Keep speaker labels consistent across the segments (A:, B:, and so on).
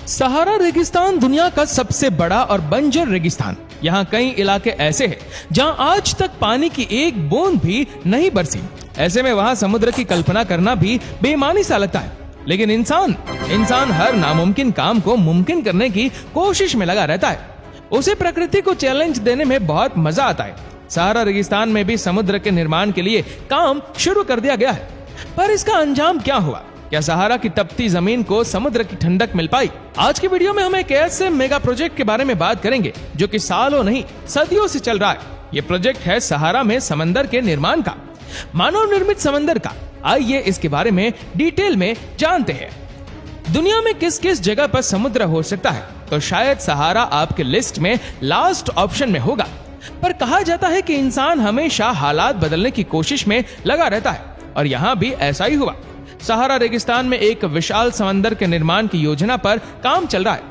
A: सहारा रेगिस्तान दुनिया का सबसे बड़ा और बंजर रेगिस्तान। यहाँ कई इलाके ऐसे हैं जहाँ आज तक पानी की एक बूंद भी नहीं बरसी। ऐसे में वहाँ समुद्र की कल्पना करना भी बेईमानी सा लगता है। लेकिन इंसान हर नामुमकिन काम को मुमकिन करने की कोशिश में लगा रहता है। उसे प्रकृति को चैलेंज देने में बहुत मजा आता है। सहारा रेगिस्तान में भी समुद्र के निर्माण के लिए काम शुरू कर दिया गया है, पर इसका अंजाम क्या हुआ? क्या सहारा की तपती जमीन को समुद्र की ठंडक मिल पाई? आज की वीडियो में हम एक ऐसे मेगा प्रोजेक्ट के बारे में बात करेंगे जो कि सालों नहीं सदियों से चल रहा है। ये प्रोजेक्ट है सहारा में समंदर के निर्माण का, मानव निर्मित समंदर का। आइए इसके बारे में डिटेल में जानते हैं। दुनिया में किस किस जगह पर समुद्र हो सकता है, तो शायद सहारा आपके लिस्ट में लास्ट ऑप्शन में होगा। पर कहा जाता है कि इंसान हमेशा हालात बदलने की कोशिश में लगा रहता है, और यहाँ भी ऐसा ही हुआ। सहारा रेगिस्तान में एक विशाल समंदर के निर्माण की योजना पर काम चल रहा है,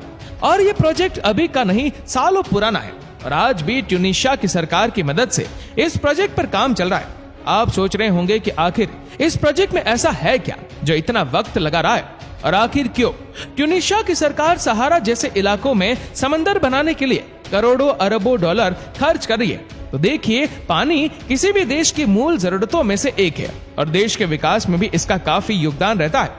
A: और ये प्रोजेक्ट अभी का नहीं सालों पुराना है, और आज भी ट्यूनीशिया की सरकार की मदद से इस प्रोजेक्ट पर काम चल रहा है। आप सोच रहे होंगे कि आखिर इस प्रोजेक्ट में ऐसा है क्या जो इतना वक्त लगा रहा है, और आखिर क्यों ट्यूनीशिया की सरकार सहारा जैसे इलाकों में समंदर बनाने के लिए करोड़ों अरबों डॉलर खर्च कर रही है। तो देखिए, पानी किसी भी देश की मूल जरूरतों में से एक है, और देश के विकास में भी इसका काफी योगदान रहता है,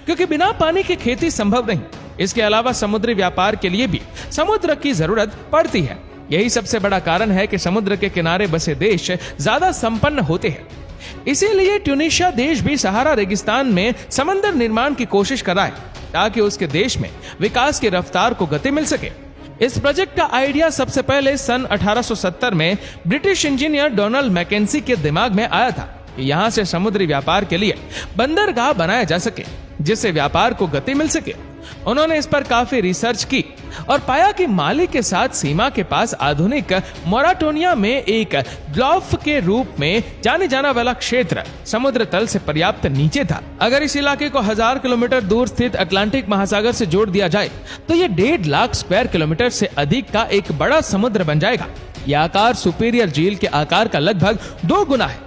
A: क्योंकि बिना पानी की खेती संभव नहीं। इसके अलावा समुद्री व्यापार के लिए भी समुद्र की जरूरत पड़ती है। यही सबसे बड़ा कारण है कि समुद्र के किनारे बसे देश ज्यादा संपन्न होते हैं। इसीलिए ट्यूनीशिया देश भी सहारा रेगिस्तान में समंदर निर्माण की कोशिश कर रहा है, ताकि उसके देश में विकास की रफ्तार को गति मिल सके। इस प्रोजेक्ट का आइडिया सबसे पहले सन 1870 में ब्रिटिश इंजीनियर डोनाल्ड मैकेंजी के दिमाग में आया था कि यहाँ से समुद्री व्यापार के लिए बंदरगाह बनाया जा सके, जिससे व्यापार को गति मिल सके। उन्होंने इस पर काफी रिसर्च की और पाया कि माली के साथ सीमा के पास आधुनिक मोराटोनिया में एक ब्लॉफ के रूप में जाने जाना वाला क्षेत्र समुद्र तल से पर्याप्त नीचे था। अगर इस इलाके को 1000 किलोमीटर दूर स्थित अटलांटिक महासागर से जोड़ दिया जाए तो ये 1.5 लाख स्क्वायर किलोमीटर से अधिक का एक बड़ा समुद्र बन जाएगा। यह आकार सुपीरियर झील के आकार का लगभग 2 गुना है।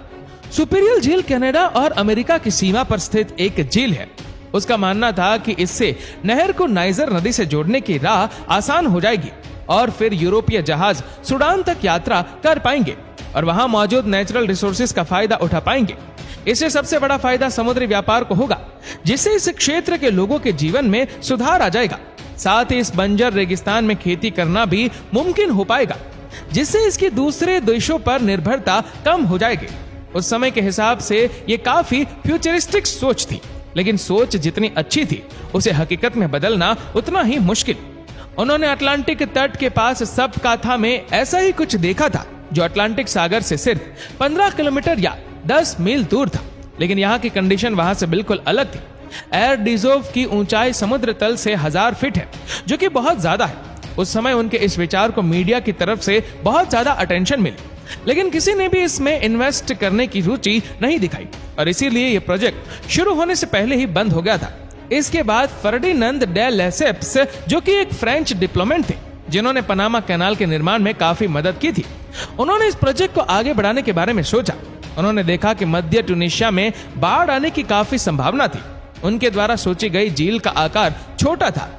A: सुपीरियर झील कनाडा और अमेरिका की सीमा पर स्थित एक झील है। उसका मानना था कि इससे नहर को नाइजर नदी से जोड़ने की राह आसान हो जाएगी, और फिर यूरोपीय जहाज सूडान तक यात्रा कर पाएंगे और वहां मौजूद नेचुरल रिसोर्सेज का फायदा उठा पाएंगे। इससे सबसे बड़ा फायदा समुद्री व्यापार को होगा, जिससे इस क्षेत्र के लोगों के जीवन में सुधार आ जाएगा। साथ ही इस बंजर रेगिस्तान में खेती करना भी मुमकिन हो पाएगा, जिससे इसकी दूसरे देशों पर निर्भरता कम हो जाएगी। उस समय के हिसाब से ये काफी फ्यूचरिस्टिक सोच थी, लेकिन सोच जितनी अच्छी थी उसे हकीकत में बदलना उतना ही मुश्किल। उन्होंने अटलांटिक तट के पास सबकाथा में ऐसा ही कुछ देखा था, जो अटलांटिक सागर से सिर्फ 15 किलोमीटर या 10 मील दूर था। लेकिन यहाँ की कंडीशन वहां से बिल्कुल अलग थी। एयर डिजोव की ऊंचाई समुद्र तल से 1000 फीट है, जो कि बहुत ज्यादा है। उस समय उनके इस विचार को मीडिया की तरफ से बहुत ज्यादा अटेंशन मिली, लेकिन किसी ने भी इसमें इन्वेस्ट करने की रुचि नहीं दिखाई, और इसीलिए ये प्रोजेक्ट शुरू होने से पहले ही बंद हो गया था। इसके बाद फर्डिनांड डे लेसेप्स, जो कि एक फ्रेंच डिप्लोमेट थे, जिन्होंने पनामा कैनाल के निर्माण में काफी मदद की थी, उन्होंने इस प्रोजेक्ट को आगे बढ़ाने के बारे में सोचा। उन्होंने देखा कि मध्य ट्यूनीशिया में बाढ़ आने की काफी संभावना थी। उनके द्वारा सोची गई झील का आकार छोटा था।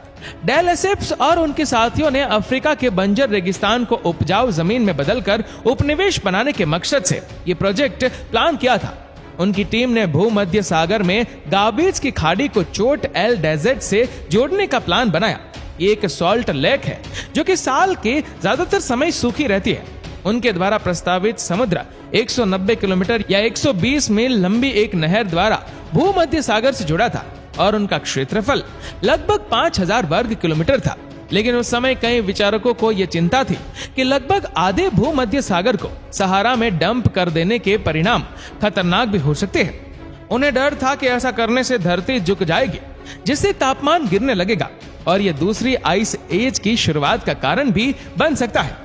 A: डे लेसेप्स और उनके साथियों ने अफ्रीका के बंजर रेगिस्तान को उपजाऊ जमीन में बदलकर उपनिवेश बनाने के मकसद से ये प्रोजेक्ट प्लान किया था। उनकी टीम ने भूमध्य सागर में गाबीज की खाड़ी को चोट एल डेजर्ट से जोड़ने का प्लान बनाया। ये एक सॉल्ट लेक है, जो कि साल के ज्यादातर समय सूखी रहती है। उनके द्वारा प्रस्तावित समुद्र 190 किलोमीटर या 120 मील लंबी एक नहर द्वारा भूमध्य सागर से जुड़ा था, और उनका क्षेत्रफल लगभग 5000 वर्ग किलोमीटर था। लेकिन उस समय कई विचारकों को यह चिंता थी कि लगभग आधे भूमध्य सागर को सहारा में डंप कर देने के परिणाम खतरनाक भी हो सकते हैं। उन्हें डर था कि ऐसा करने से धरती झुक जाएगी, जिससे तापमान गिरने लगेगा, और यह दूसरी आइस एज की शुरुआत का कारण भी बन सकता है।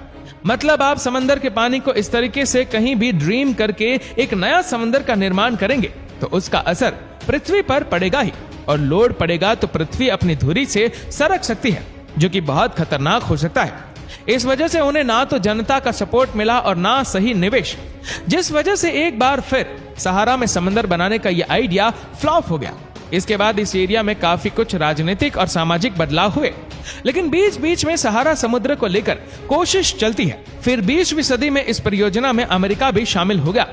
A: मतलब आप समंदर के पानी को इस तरीके से कहीं भी ड्रीम करके एक नया समंदर का निर्माण करेंगे तो उसका असर पृथ्वी पर पड़ेगा ही, और लोड पड़ेगा तो पृथ्वी अपनी धुरी से सरक सकती है, जो कि बहुत खतरनाक हो सकता है। इस वजह से उन्हें ना तो जनता का सपोर्ट मिला और ना सही निवेश, जिस वजह से एक बार फिर सहारा में समंदर बनाने का यह आइडिया फ्लॉप हो गया। इसके बाद इस एरिया में काफी कुछ राजनीतिक और सामाजिक बदलाव हुए। लेकिन बीच बीच में सहारा समुद्र को लेकर कोशिश चलती है। फिर 20वीं सदी में इस परियोजना में अमेरिका भी शामिल हो गया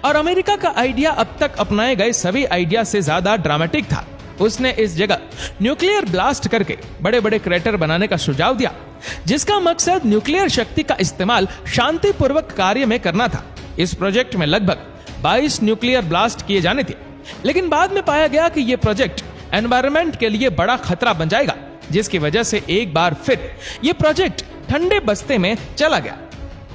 A: और अमेरिका का आइडिया अब तक अपनाए गए सभी आइडिया से ज्यादा ड्रामेटिक था। उसने इस जगह न्यूक्लियर ब्लास्ट करके बड़े बड़े क्रेटर बनाने का सुझाव दिया, जिसका मकसद न्यूक्लियर शक्ति का इस्तेमाल शांतिपूर्वक कार्य में करना था। इस प्रोजेक्ट में लगभग 22 न्यूक्लियर ब्लास्ट किए जाने थे, लेकिन बाद में पाया गया कि यह प्रोजेक्ट एनवायरनमेंट के लिए बड़ा खतरा बन जाएगा, जिसकी वजह से एक बार फिर यह प्रोजेक्ट ठंडे बस्ते में चला गया।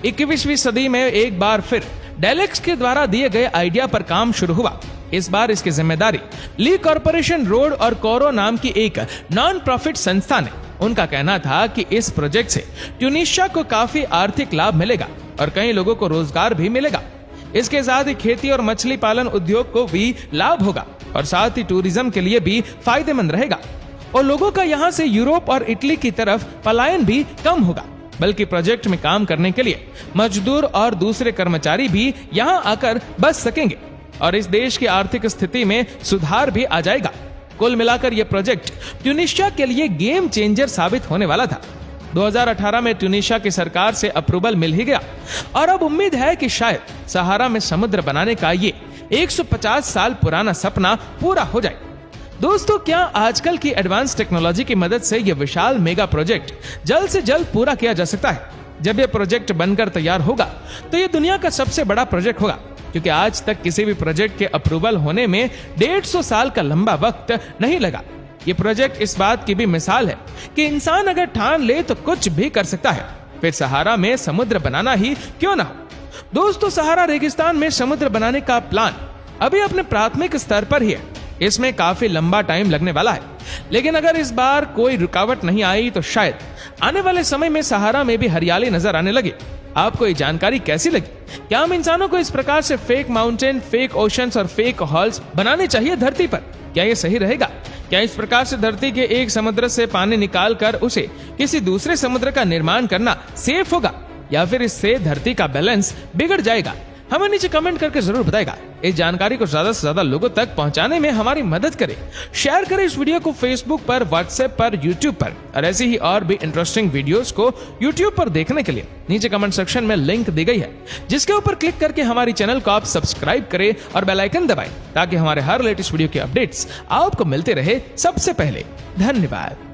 A: 21वीं सदी में एक बार फिर डेलेक्स के द्वारा दिए गए आइडिया पर काम शुरू हुआ। इस बार इसकी जिम्मेदारी ली कॉरपोरेशन रोड और कोरो नाम की एक नॉन प्रॉफिट संस्था ने। उनका कहना था कि इस प्रोजेक्ट से ट्यूनीशिया को काफी आर्थिक लाभ मिलेगा और कई लोगों को रोजगार भी मिलेगा। इसके साथ ही खेती और मछली पालन उद्योग को भी लाभ होगा और साथ ही टूरिज्म के लिए भी फायदेमंद रहेगा और लोगों का यहाँ से यूरोप और इटली की तरफ पलायन भी कम होगा, बल्कि प्रोजेक्ट में काम करने के लिए मजदूर और दूसरे कर्मचारी भी यहाँ आकर बस सकेंगे और इस देश की आर्थिक स्थिति में सुधार भी आ जाएगा। कुल मिलाकर यह प्रोजेक्ट ट्यूनीशिया के लिए गेम चेंजर साबित होने वाला था। 2018 में ट्यूनीशिया की सरकार से अप्रूवल मिल ही गया और अब उम्मीद है कि शायद सहारा में समुद्र बनाने का ये 150 साल पुराना सपना पूरा हो जाए। दोस्तों, क्या आजकल की एडवांस टेक्नोलॉजी की मदद से यह विशाल मेगा प्रोजेक्ट जल्द से जल्द पूरा किया जा सकता है? जब यह प्रोजेक्ट बनकर तैयार होगा तो यह दुनिया का सबसे बड़ा प्रोजेक्ट होगा, क्योंकि आज तक किसी भी प्रोजेक्ट के अप्रूवल होने में 150 साल का लंबा वक्त नहीं लगा। ये प्रोजेक्ट इस बात की भी मिसाल है कि इंसान अगर ठान ले तो कुछ भी कर सकता है, फिर सहारा में समुद्र बनाना ही क्यों ना हो। दोस्तों, सहारा रेगिस्तान में समुद्र बनाने का प्लान अभी अपने प्राथमिक स्तर पर ही है। इसमें काफी लंबा टाइम लगने वाला है, लेकिन अगर इस बार कोई रुकावट नहीं आई तो शायद आने वाले समय में सहारा में भी हरियाली नजर आने लगे। आपको ये जानकारी कैसी लगी? क्या हम इंसानों को इस प्रकार से फेक माउंटेन, फेक ओशंस और फेक हॉल्स बनाने चाहिए धरती पर? क्या ये सही रहेगा? क्या इस प्रकार से धरती के एक समुद्र से पानी निकाल कर उसे किसी दूसरे समुद्र का निर्माण करना सेफ होगा, या फिर इससे धरती का बैलेंस बिगड़ जाएगा? हमें नीचे कमेंट करके जरूर बताएगा। इस जानकारी को ज्यादा से ज्यादा लोगों तक पहुंचाने में हमारी मदद करें। शेयर करें इस वीडियो को फेसबुक पर, व्हाट्सएप पर, यूट्यूब पर, और ऐसी ही और भी इंटरेस्टिंग वीडियोस को यूट्यूब पर देखने के लिए नीचे कमेंट सेक्शन में लिंक दी गई है, जिसके ऊपर क्लिक करके हमारी चैनल को आप सब्सक्राइब करें और बेल आइकन दबाएं, ताकि हमारे हर लेटेस्ट वीडियो के अपडेट्स आपको मिलते रहे सबसे पहले। धन्यवाद।